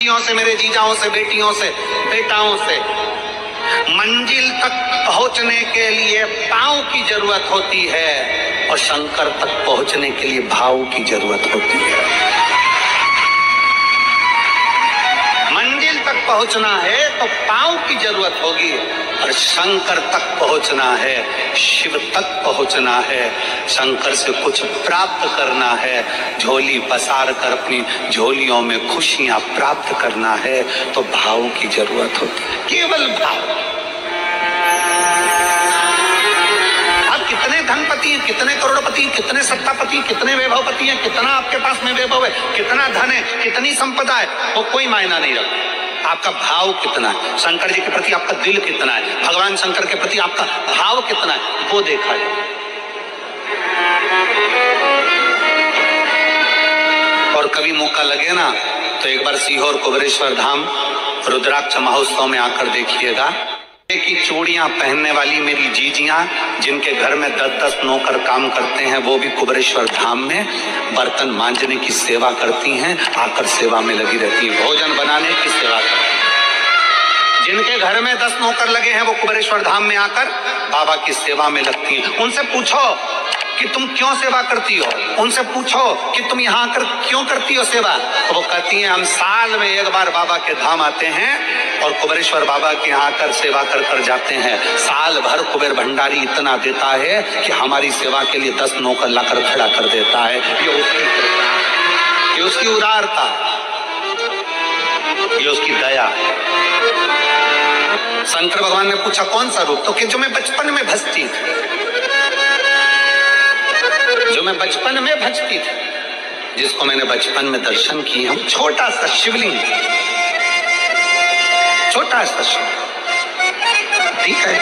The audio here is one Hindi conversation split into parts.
से, मेरे जीजाओं से, बेटियों से, बेटाओं से, मंजिल तक पहुंचने के लिए पांव की जरूरत होती है और शंकर तक पहुंचने के लिए भाव की जरूरत होती है। मंजिल तक पहुंचना है तो पांव की जरूरत होगी और शंकर तक पहुंचना है, शिव तक पहुंचना है, शंकर से कुछ प्राप्त करना है, झोली पसार कर अपनी झोलियों में खुशियां प्राप्त करना है तो भाव की जरूरत होती है, केवल भाव। आप कितने धनपति हैं, कितने करोड़पति, कितने सत्तापति, कितने वैभवपति हैं, कितना आपके पास में वैभव है, कितना धन है, कितनी संपदा है, वो कोई मायना नहीं रखता। आपका भाव कितना है, शंकर जी के प्रति आपका दिल कितना है, भगवान शंकर के प्रति आपका भाव कितना है, वो देखा जाए। और कभी मौका लगे ना तो एक बार सीहोर कुबेरेश्वर धाम रुद्राक्ष महोत्सव में आकर देखिएगा कि चूड़ियां पहनने वाली मेरी जीजियां जिनके घर में 10-10 नौकर काम करते हैं, वो भी कुबेरेश्वर धाम में बर्तन मांजने की सेवा करती हैं, आकर सेवा में लगी रहती है, भोजन बनाने की सेवा करती हैं। जिनके घर में 10 नौकर लगे हैं वो कुबेरेश्वर धाम में आकर बाबा की सेवा में लगती हैं। उनसे पूछो कि तुम क्यों सेवा करती हो, उनसे पूछो कि तुम यहाँ आकर क्यों करती हो सेवा, तो वो कहती हैं हम साल में एक बार बाबा के धाम आते हैं और कुबेरेश्वर बाबा के यहाँ आकर सेवा कर कर जाते हैं। साल भर कुबेर भंडारी इतना देता है कि हमारी सेवा के लिए 10 नौकर लाकर खड़ा कर देता है। ये उसकी कृपा, ये उसकी उदारता, ये उसकी दया। शंकर भगवान ने पूछा कौन सा रूप, तो कि जो मैं बचपन में भजती थी, जो मैं बचपन में भजती थी, जिसको मैंने बचपन में दर्शन किए हैं, छोटा सा शिवलिंग, छोटा सा शिवलिंग, ठीक है,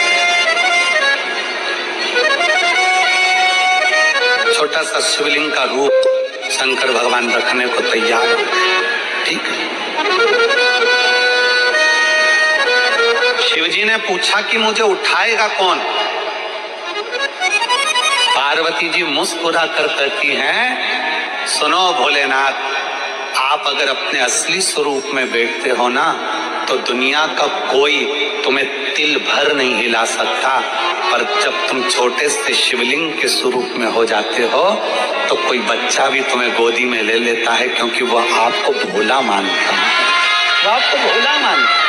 छोटा सा शिवलिंग का रूप शंकर भगवान रखने को तैयार है, ठीक है। शिवजी ने पूछा कि मुझे उठाएगा कौन। पार्वती जी मुस्कुरा कर कहती हैं सुनो भोलेनाथ, आप अगर अपने असली स्वरूप में बैठते हो ना तो दुनिया का कोई तुम्हें तिल भर नहीं हिला सकता, पर जब तुम छोटे से शिवलिंग के स्वरूप में हो जाते हो तो कोई बच्चा भी तुम्हें गोदी में ले लेता है, क्योंकि वो आपको भोला मानता है, वो आपको भोला मानता है,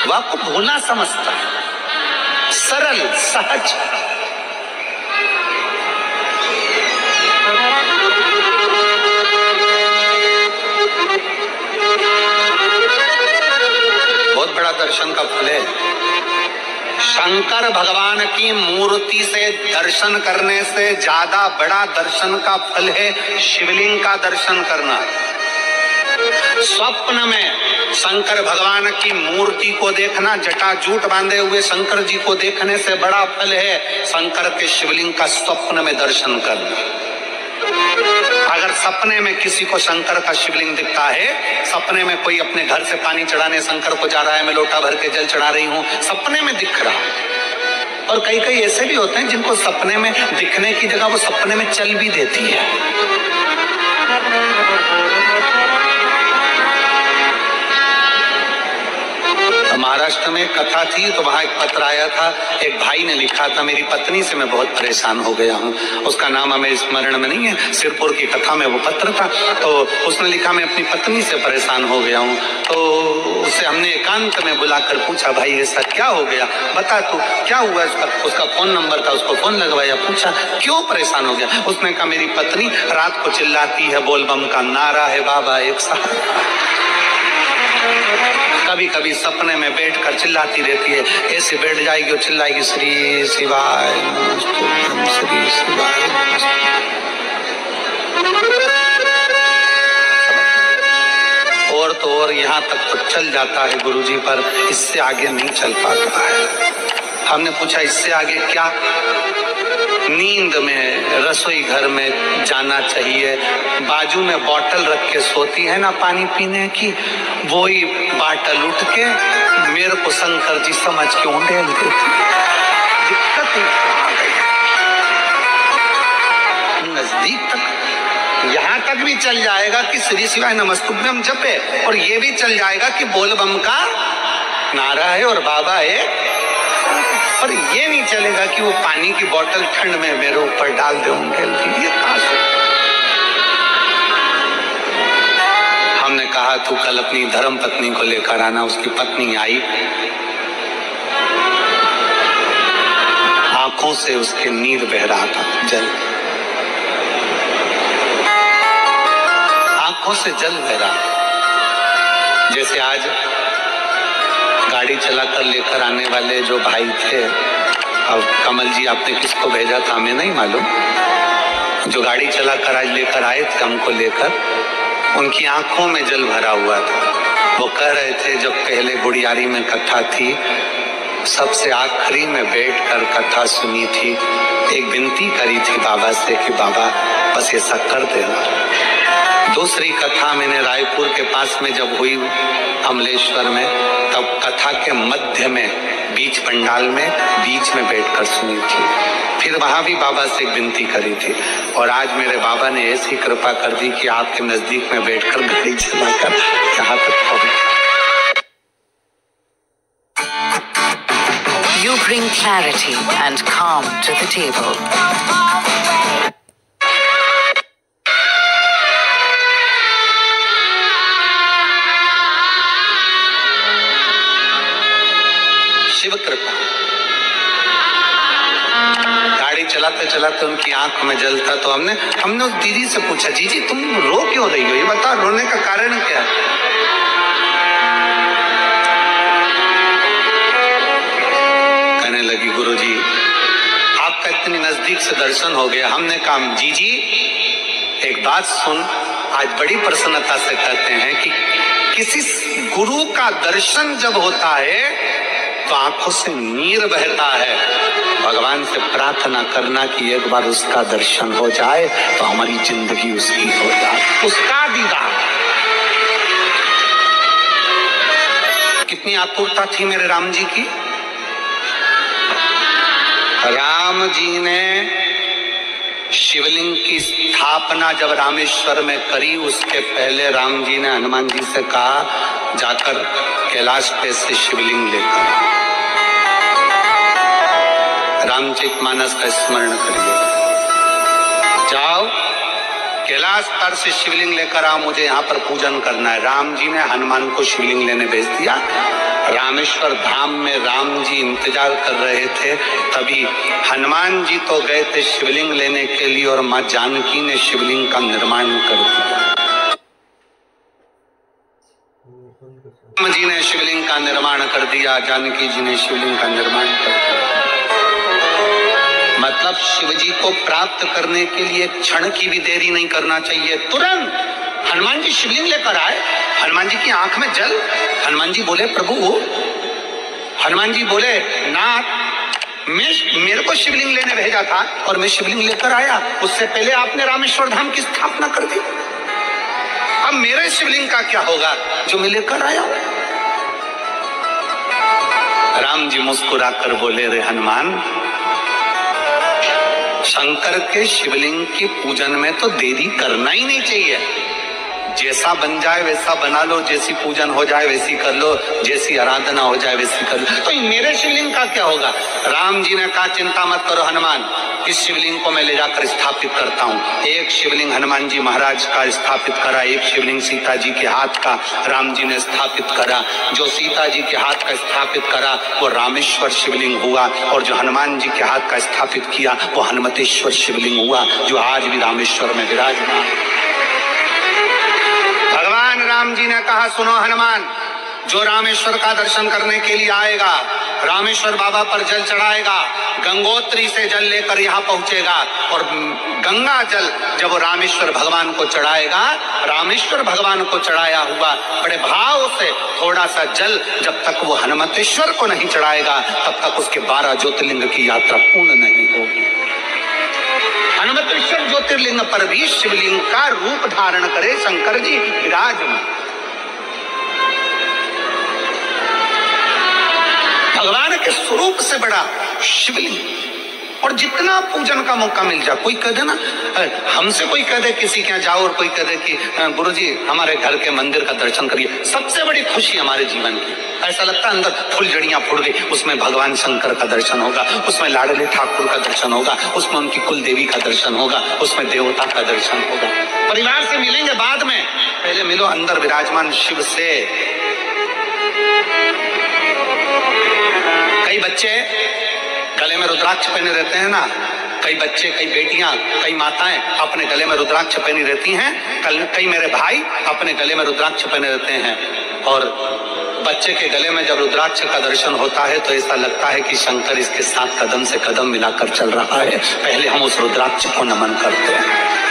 वो आपको भोला समझता है, सरल सहज। बहुत बड़ा दर्शन का फल है। शंकर भगवान की मूर्ति से दर्शन करने से ज्यादा बड़ा दर्शन का फल है शिवलिंग का दर्शन करना। स्वप्न में शंकर भगवान की मूर्ति को देखना, जटाजूट बांधे हुए शंकर जी को देखने से बड़ा फल है शंकर के शिवलिंग का स्वप्न में दर्शन करना। अगर सपने में किसी को शंकर का शिवलिंग दिखता है, सपने में कोई अपने घर से पानी चढ़ाने शंकर को जा रहा है, मैं लोटा भर के जल चढ़ा रही हूँ, सपने में दिख रहा है। और कई कई ऐसे भी होते हैं जिनको सपने में दिखने की जगह वो सपने में चल भी देती है। महाराष्ट्र में कथा थी तो वहां एक पत्र आया था, एक भाई ने लिखा था मेरी पत्नी से मैं बहुत परेशान हो गया हूँ, उसका नाम हमें स्मरण में नहीं है, सिरपुर की कथा में वो पत्र था। तो उसने लिखा मैं अपनी पत्नी से परेशान हो गया हूँ। तो उससे हमने एकांत में बुलाकर पूछा भाई ऐसा क्या हो गया, बता तू क्या हुआ। उसका फोन नंबर था, उसको फोन लगवाया, पूछा क्यों परेशान हो गया। उसने कहा मेरी पत्नी रात को चिल्लाती है, बोलबम का नारा है बाबा एक साथ, कभी कभी सपने में बैठकर चिल्लाती रहती है, ऐसे बैठ जाएगी और चिल्लाएगी श्री शिवाय श्री शिवाय। और तो और यहाँ तक तो चल जाता है गुरुजी, पर इससे आगे नहीं चल पाता है। हमने पूछा इससे आगे क्या। नींद में रसोई घर में जाना चाहिए, बाजू में बोतल रख के सोती है ना पानी पीने की, वो ही बोतल उठ के मेरे को शंकर जी समझ के उंडेल देती। दिक्कत नजदीक तक, यहाँ तक तक भी चल जाएगा कि श्री शिवाय नमस्तुभ्यम जपे, और ये भी चल जाएगा कि बोल बम का नारा है और बाबा है, पर ये नहीं चलेगा कि वो पानी की बोतल ठंड में मेरे ऊपर डाल देंगे। ये कहां से? हमने कहा तू कल अपनी धर्म पत्नी को लेकर आना। उसकी पत्नी आई, आंखों से उसके नीर बह रहा था, जल, आंखों से जल बह रहा। जैसे आज गाड़ी चलाकर लेकर आने वाले जो भाई थे, अब कमल जी आपने किसको भेजा था हमें नहीं मालूम, जो गाड़ी चलाकर आज लेकर आए थे हमको लेकर, उनकी आंखों में जल भरा हुआ था। वो कह रहे थे जब पहले गुड़ियारी में कथा थी, सबसे आखिरी में बैठकर कथा सुनी थी, एक विनती करी थी बाबा से कि बाबा बस ऐसा कर देना। दूसरी कथा मैंने रायपुर के पास में जब हुई अमलेश्वर में, तब कथा के मध्य में बीच पंडाल में बीच में बैठकर सुनी थी। फिर वहां भी बाबा से एक विनती करी थी, और आज मेरे बाबा ने ऐसी कृपा कर दी कि आपके नजदीक में बैठकर गाड़ी चलाकर यहाँ तक पहुंचा। You bring clarity and calm to the table. Shiv कृपा। गाड़ी चलाते चलाते उनकी आंख में जल था, तो हमने उस दीदी से पूछा, जीजी तुम रो क्यों रही हो, ये बताओ रोने का कारण क्या है? कहने लगी गुरुजी आपका इतनी नजदीक से दर्शन हो गया। हमने कहा जीजी एक बात सुन, आज बड़ी प्रसन्नता से कहते हैं कि किसी गुरु का दर्शन जब होता है तो आंखों से नीर बहता है। भगवान से प्रार्थना करना कि एक बार उसका दर्शन हो जाए तो हमारी जिंदगी उसकी हो जाए, उसका दीदार। कितनी आतुरता थी मेरे राम जी की। राम जी ने शिवलिंग की स्थापना जब रामेश्वर में करी, उसके पहले राम जी ने हनुमान जी से कहा जाकर कैलाश पे से शिवलिंग लेकर। रामचरितमानस का स्मरण करिए, जाओ कैलाश पर से शिवलिंग लेकर आओ, मुझे यहाँ पर पूजन करना है। राम जी ने हनुमान को शिवलिंग लेने भेज दिया। रामेश्वर धाम में राम जी इंतजार कर रहे थे, तभी हनुमान जी तो गए थे शिवलिंग लेने के लिए, और माँ जानकी ने शिवलिंग का निर्माण कर दिया। राम जी ने शिवलिंग का निर्माण कर दिया, जानकी जी ने शिवलिंग का निर्माण कर दिया। मतलब शिव जी को प्राप्त करने के लिए क्षण की भी देरी नहीं करना चाहिए। तुरंत हनुमान जी शिवलिंग लेकर आए, हनुमान जी की आंख में जल। हनुमान जी बोले प्रभु, हनुमान जी बोले नाथ मेरे को शिवलिंग लेने भेजा था और मैं शिवलिंग लेकर आया, उससे पहले आपने रामेश्वर धाम की स्थापना कर दी। अब मेरे शिवलिंग का क्या होगा जो मैं लेकर आया? राम जी मुस्कुराकर बोले रे हनुमान, शंकर के शिवलिंग की पूजन में तो देरी करना ही नहीं चाहिए। जैसा बन जाए वैसा बना लो, जैसी पूजन हो जाए वैसी कर लो, जैसी आराधना हो जाए वैसी कर लो। तो मेरे शिवलिंग का क्या होगा? राम जी ने कहा चिंता मत करो हनुमान, इस शिवलिंग को मैं ले जाकर स्थापित करता हूँ। एक शिवलिंग हनुमान जी महाराज का स्थापित करा, एक शिवलिंग सीता जी के हाथ का राम जी ने स्थापित करा। जो सीता जी के हाथ का स्थापित करा वो रामेश्वर शिवलिंग हुआ, और जो हनुमान जी के हाथ का स्थापित किया वो हनुमतेश्वर शिवलिंग हुआ, जो आज भी रामेश्वर में विराजमान। भगवान राम जी ने कहा सुनो हनुमान, जो रामेश्वर का दर्शन करने के लिए आएगा, रामेश्वर बाबा पर जल चढ़ाएगा, गंगोत्री से जल लेकर यहाँ पहुंचेगा, और गंगा जल जब वो रामेश्वर भगवान को चढ़ाएगा, रामेश्वर भगवान को चढ़ाया हुआ बड़े भाव से थोड़ा सा जल जब तक वो हनुमतेश्वर को नहीं चढ़ाएगा तब तक उसके 12 ज्योतिर्लिंग की यात्रा पूर्ण नहीं होगी। हनुमतेश्वर ज्योतिर्लिंग पर भी शिवलिंग का रूप धारण करे शंकर जी विराजमान। भगवान के स्वरूप से बड़ा शिवलिंग और जितना पूजन का मौका मिल जाए, कोई कह दे ना, हमसे कोई कह दे किसी के यहाँ जाओ और कोई कह दे कि गुरुजी हमारे घर के मंदिर का दर्शन करिए, सबसे बड़ी खुशी हमारे जीवन की। ऐसा लगता है अंदर फुलझड़ियां फूट गई, उसमें भगवान शंकर का दर्शन होगा, उसमें लाडले ठाकुर का दर्शन होगा, उसमें उनकी कुल देवी का दर्शन होगा, उसमें देवता का दर्शन होगा। परिवार से मिलेंगे बाद में, पहले मिलो अंदर विराजमान शिव से। कई बच्चे गले में रुद्राक्ष पहने रहते हैं ना, कई बच्चे, कई बेटियां, कई माताएं अपने गले में रुद्राक्ष पहनी रहती हैं, कई मेरे भाई अपने गले में रुद्राक्ष पहने रहते हैं। और बच्चे के गले में जब रुद्राक्ष का दर्शन होता है तो ऐसा लगता है कि शंकर इसके साथ कदम से कदम मिलाकर चल रहा है। पहले हम उस रुद्राक्ष को नमन करते हैं।